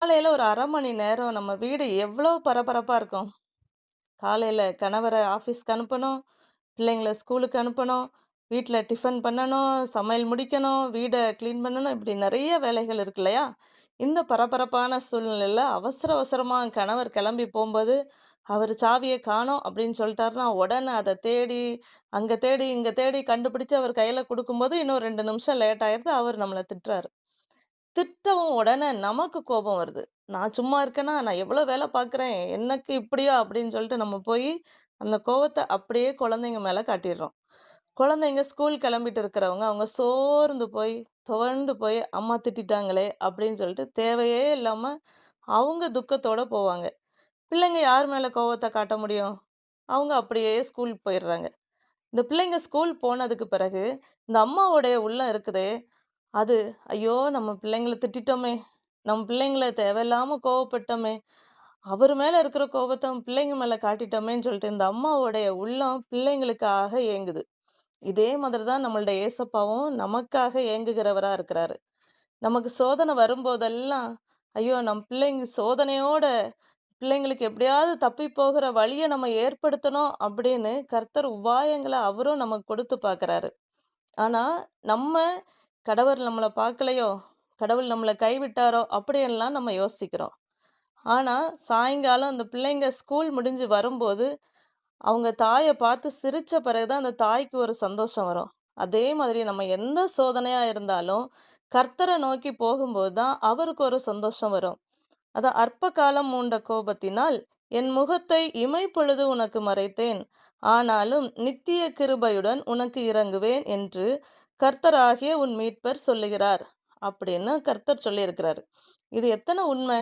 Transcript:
காலையில ஒரு 1/2 மணி நேரம் நம்ம வீடு எவ்வளோ பரபரப்பா இருக்கும். காலையில கணவர ஆஃபீஸ்க்கு அனுப்பணும், பிள்ளைங்கள ஸ்கூலுக்கு அனுப்பணும், வீட்ல டிஃபன் பண்ணணும், சமையல் முடிக்கணும், வீட கிளீன் பண்ணணும். இப்படி நெறைய வேலைகள் இருக்கு இல்லையா? இந்த பரபரப்பான சூழ்நிலையில அவசர அவசரமா கணவர் கிளம்பி போம்போது, அவரு சாவிய காணோம் அப்படின்னு சொல்லிட்டாருன்னா, உடனே அத தேடி, அங்க தேடி, இங்க தேடி கண்டுபிடிச்சு அவர் கையில குடுக்கும்போது, இன்னும் 2 நிமிஷம் லேட் ஆயிருது. அவரு நம்மள திட்டுறாரு. திட்டவும் உடனே நமக்கு கோபம் வருது. நான் சும்மா இருக்கேனா? நான் எவ்வளோ வேலை பார்க்குறேன். எனக்கு இப்படியா? அப்படின்னு சொல்லிட்டு நம்ம போயி, அந்த கோவத்த அப்படியே குழந்தைங்க மேல காட்டிர்றோம். குழந்தைங்க ஸ்கூல் கிளம்பிட்டு இருக்கிறவங்க, அவங்க சோர்ந்து போய், துவண்டு போய், "அம்மா திட்டிட்டாங்களே" அப்படின்னு சொல்லிட்டு தேவையே இல்லாம அவங்க துக்கத்தோட போவாங்க. பிள்ளைங்க யார் மேல கோவத்த காட்ட முடியும்? அவங்க அப்படியே ஸ்கூல் போயிர்றாங்க. இந்த பிள்ளைங்க ஸ்கூல் போனதுக்கு பிறகு, இந்த அம்மாவுடைய உள்ளம் இருக்குதே, அது ஐயோ! நம்ம பிள்ளைங்கள திட்டிட்டோமே! நம்ம பிள்ளைங்கள தேவையில்லாம கோவப்பட்டோமே! அவரு மேல இருக்கிற கோபத்த பிள்ளைங்க மேல காட்டிட்டோமேன்னு சொல்லிட்டு, இந்த அம்மாவுடைய உள்ளம் பிள்ளைங்களுக்காக ஏங்குது. இதே மாதிரி தான் நம்மளுடைய ஏசப்பாவும் நமக்காக ஏங்குகிறவரா இருக்கிறாரு. நமக்கு சோதனை வரும்போதெல்லாம், ஐயோ! நம் பிள்ளைங்க சோதனையோட பிள்ளைங்களுக்கு எப்படியாவது தப்பி போகிற வழிய நம்ம ஏற்படுத்தணும் அப்படின்னு கர்த்தர் உபாயங்கள அவரும் நமக்கு கொடுத்து பார்க்கிறாரு. ஆனா, நம்ம கடவுள் நம்மள பார்க்கலையோ! கடவுள் நம்மள கைவிட்டாரோ! அப்படியெல்லாம் நம்ம யோசிக்கிறோம். ஆனா, சாயங்காலம் அந்த பிள்ளைங்க ஸ்கூல் முடிஞ்சு வரும்போது, அவங்க தாய பார்த்து சிரிச்ச பிறகு தான் அந்த தாய்க்கு ஒரு சந்தோஷம் வரும். அதே மாதிரி நம்ம எந்த சோதனையா இருந்தாலும், கர்த்தர நோக்கி போகும்போது தான் அவருக்கு ஒரு சந்தோஷம் வரும். அதான் "அற்ப காலம் மூண்ட கோபத்தினால் என் முகத்தை இமைப்பொழுது உனக்கு மறைத்தேன். ஆனாலும் நித்திய கிருபையுடன் உனக்கு இரங்குவேன்" என்று கர்த்தராகிய உன் மீட்பர் சொல்லுகிறார். அப்படின்னு கர்த்தர் சொல்லியிருக்கிறாரு. இது எத்தன உண்மை?